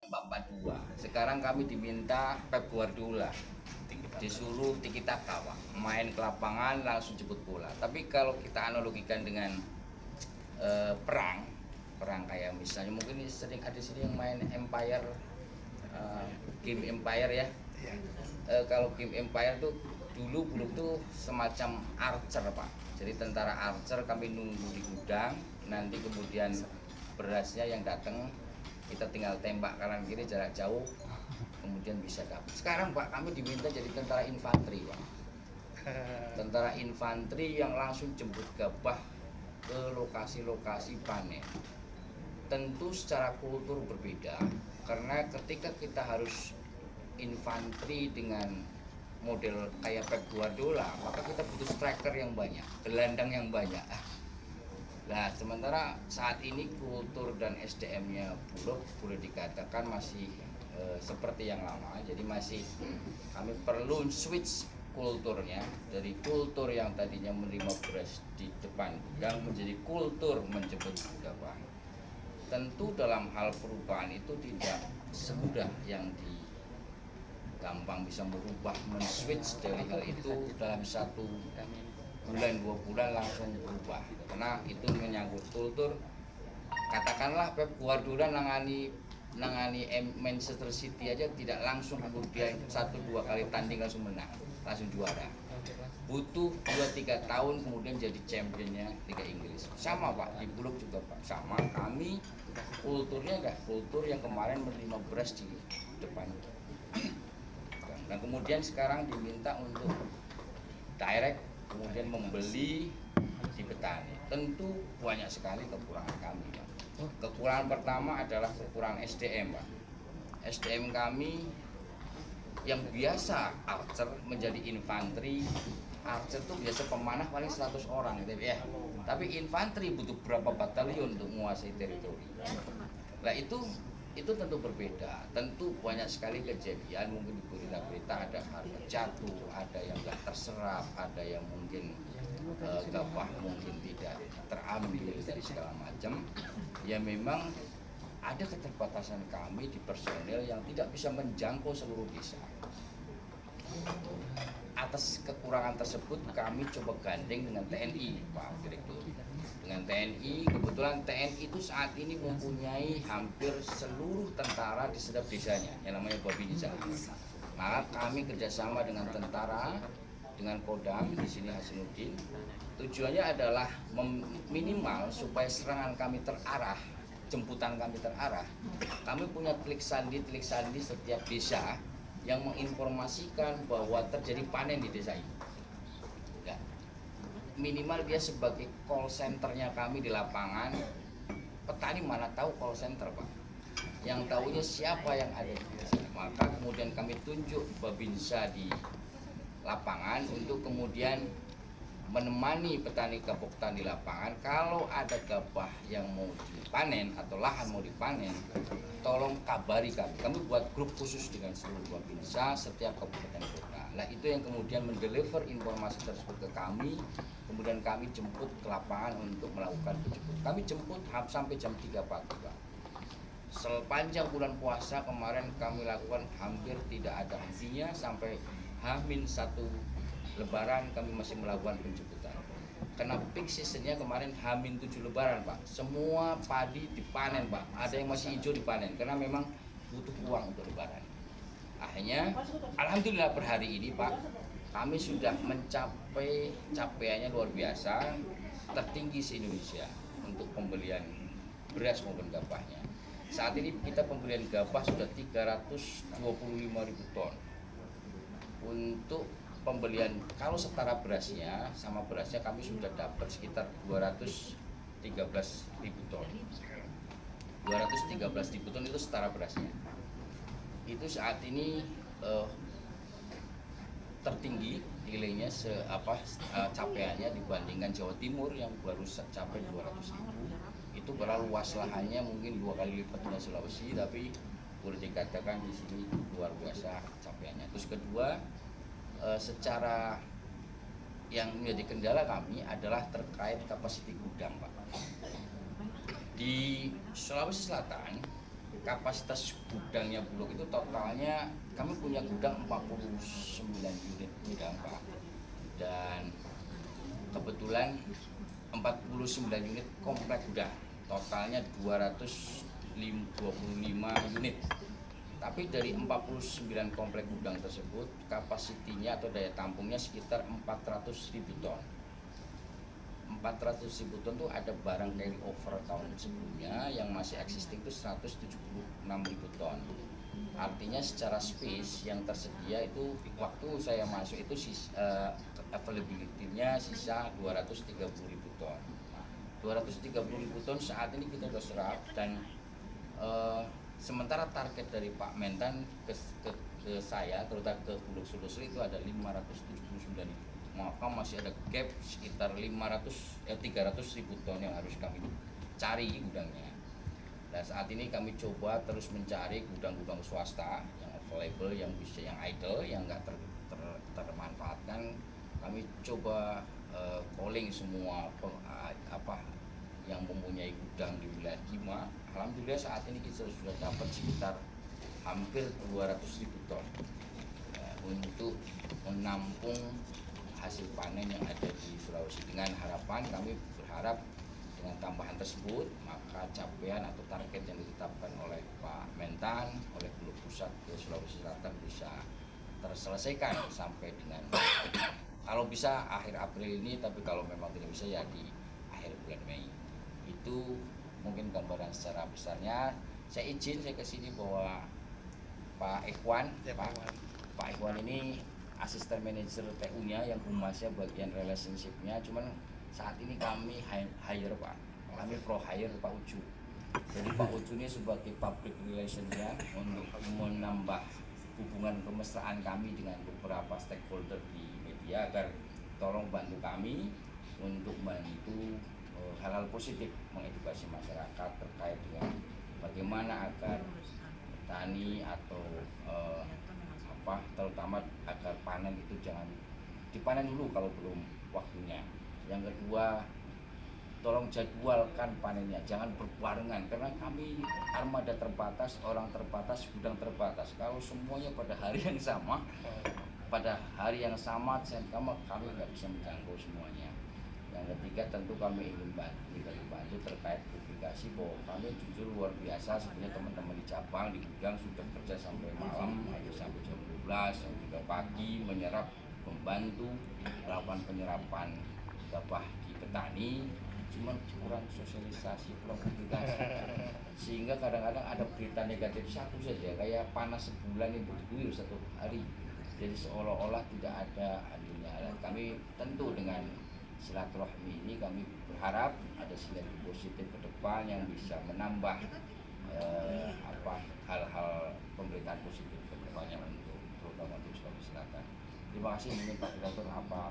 4-4-2. Sekarang kami diminta Pep Guardiola, disuruh tiki taka Pak, main ke lapangan langsung jemput bola. Tapi kalau kita analogikan dengan perang kayak misalnya mungkin sering ada sini yang main Empire, game Empire ya. Kalau game Empire tuh dulu tuh semacam archer Pak. Jadi tentara archer kami nunggu di gudang, nanti kemudian berasnya yang datang kita tinggal tembak kanan kiri jarak jauh, kemudian bisa dapat. Sekarang Pak kami diminta jadi tentara infanteri Pak. Tentara infanteri yang langsung jemput gabah ke lokasi-lokasi panen. Tentu secara kultur berbeda, karena ketika kita harus infanteri dengan model kayak Pep Guardiola, maka kita butuh striker yang banyak, gelandang yang banyak. Nah, sementara saat ini kultur dan SDM-nya Bulog boleh dikatakan masih seperti yang lama. Jadi masih kami perlu switch kulturnya dari kultur yang tadinya menerima beras di depan gudang menjadi kultur menjemput gabah. Tentu dalam hal perubahan itu tidak semudah yang gampang bisa merubah, men-switch dari hal itu dalam 1 bulan 2 bulan langsung berubah, karena itu menyangkut kultur. Katakanlah Pep Guardiola nangani Manchester City aja tidak langsung kemudian 1-2 kali tanding langsung menang, langsung juara. Butuh 2-3 tahun kemudian jadi championnya Liga Inggris. Sama Pak, di Bulog juga Pak, sama. Kami kulturnya enggak kultur yang kemarin menerima beras di depan. Nah kemudian sekarang diminta untuk direct, kemudian membeli di petani. Tentu banyak sekali kekurangan kami Pak. Kekurangan pertama adalah kekurangan SDM Pak. SDM kami yang biasa archer menjadi infanteri. Archer itu biasa pemanah paling 100 orang gitu ya. Tapi infanteri butuh berapa batalion untuk menguasai teritori. Nah itu tentu berbeda. Tentu banyak sekali kejadian, mungkin di berita-berita ada harga jatuh, ada yang nggak terserap, ada yang mungkin gabah mungkin tidak terambil dari segala macam. Ya memang ada keterbatasan kami di personel yang tidak bisa menjangkau seluruh desa. Atas kekurangan tersebut kami coba gandeng dengan TNI Pak Direktur. Dengan TNI, kebetulan TNI itu saat ini mempunyai hampir seluruh tentara di setiap desanya yang namanya Babinsa. Maka kami kerjasama dengan tentara, dengan Kodam di sini Hasanuddin. Tujuannya adalah minimal supaya serangan kami terarah, jemputan kami terarah. Kami punya telik sandi setiap desa yang menginformasikan bahwa terjadi panen di desa ini. Ya. Minimal dia sebagai call centernya kami di lapangan. Petani mana tahu call center Pak. Yang tahunya siapa yang ada di desa. Maka kemudian kami tunjuk Babinsa di lapangan untuk kemudian menemani petani gaboktan di lapangan. Kalau ada gabah yang mau dipanen atau lahan mau dipanen, tolong kabari kami. Kami buat grup khusus dengan seluruh Babinsa setiap kabupaten kota. Nah itu yang kemudian mendeliver informasi tersebut ke kami. Kemudian kami jemput ke lapangan untuk melakukan penjemput. Kami jemput sampai jam 3 pagi Pak. Sepanjang bulan puasa kemarin kami lakukan hampir tidak ada hentinya, sampai H-1 Lebaran kami masih melakukan penjemputan. Karena peak seasonnya kemarin H-7 Lebaran Pak, semua padi dipanen Pak. Ada yang masih hijau dipanen karena memang butuh uang untuk Lebaran. Akhirnya alhamdulillah per hari ini Pak, kami sudah mencapai capaiannya luar biasa, tertinggi se-Indonesia untuk pembelian beras maupun gabahnya. Saat ini kita pembelian gabah sudah 325.000 ton. Untuk pembelian kalau setara berasnya sama berasnya kami sudah dapat sekitar 213.000 ton. 213.000 ton itu setara berasnya. Itu saat ini tertinggi nilainya capaiannya dibandingkan Jawa Timur yang baru capai 200.000. Itu padahal luas lahannya mungkin 2 kali lipat dengan Sulawesi, tapi boleh dikatakan di sini luar biasa capaiannya. Terus kedua, secara yang menjadi kendala kami adalah terkait kapasiti gudang Pak. Di Sulawesi Selatan kapasitas gudangnya Bulog itu totalnya kami punya gudang 49 unit gudang Pak, dan kebetulan 49 unit komplek gudang, totalnya 225 unit. Tapi dari 49 komplek gudang tersebut kapasitinya atau daya tampungnya sekitar 400.000 ton. 400.000 ton itu ada barang carry over tahun sebelumnya yang masih existing itu 176.000 ton. Artinya secara space yang tersedia itu waktu saya masuk itu availability-nya sisa 230.000 ton. 230.000 ton saat ini kita sudah serap, dan sementara target dari Pak Mentan ke saya, terutama ke Bulog Sulsel itu ada 579.000, maka masih ada gap sekitar 300.000 ton yang harus kami cari gudangnya. Dan saat ini kami coba terus mencari gudang-gudang swasta yang available, yang bisa, yang idle, yang nggak termanfaatkan. Kami coba calling semua yang mempunyai gudang di wilayah Kima. Alhamdulillah saat ini kita sudah dapat sekitar hampir 200.000 ton untuk menampung hasil panen yang ada di Sulawesi. Dengan harapan, kami berharap dengan tambahan tersebut maka capaian atau target yang ditetapkan oleh Pak Mentan, oleh Bulog Pusat ke Sulawesi Selatan bisa terselesaikan sampai dengan kalau bisa akhir April ini, tapi kalau memang tidak bisa ya di akhir bulan Mei. Itu mungkin gambaran secara besarnya. Saya kesini bahwa Pak Ikhwan, ya, Pak Ikhwan ini asisten manajer TU-nya yang humasnya bagian relationship-nya. Cuman saat ini kami hire Pak, kami pro hire Pak Ucu. Jadi Pak Ucu ini sebagai public relation-nya untuk menambah hubungan kemesraan kami dengan beberapa stakeholder di media, agar tolong bantu kami untuk bantu hal-hal positif mengedukasi masyarakat terkait dengan bagaimana agar petani atau terutama agar panen itu jangan dipanen dulu kalau belum waktunya. Yang kedua, tolong jadwalkan panennya, jangan berbarengan, karena kami armada terbatas, orang terbatas, gudang terbatas. Kalau semuanya pada hari yang sama, kami nggak bisa menjangkau semuanya. Yang ketiga, tentu kami ingin bantu terkait publikasi bahwa kami jujur luar biasa. Sebenarnya teman-teman di cabang, di gudang sudah kerja sampai malam, ada sampai jam 12, jam 3 pagi menyerap, membantu melakukan penyerapan gabah di petani. Cuman kurang sosialisasi, kurang publikasi, sehingga kadang-kadang ada berita negatif satu saja, kayak panas sebulan itu diguyur satu hari, jadi seolah-olah tidak ada adilnya. Dan kami tentu dengan silaturahmi ini kami berharap ada sinergi positif ke depan yang bisa menambah hal-hal pemberitaan positif ke depannya untuk terutama untuk Sulawesi Selatan. Terima kasih. Mungkin Pak Direktur apa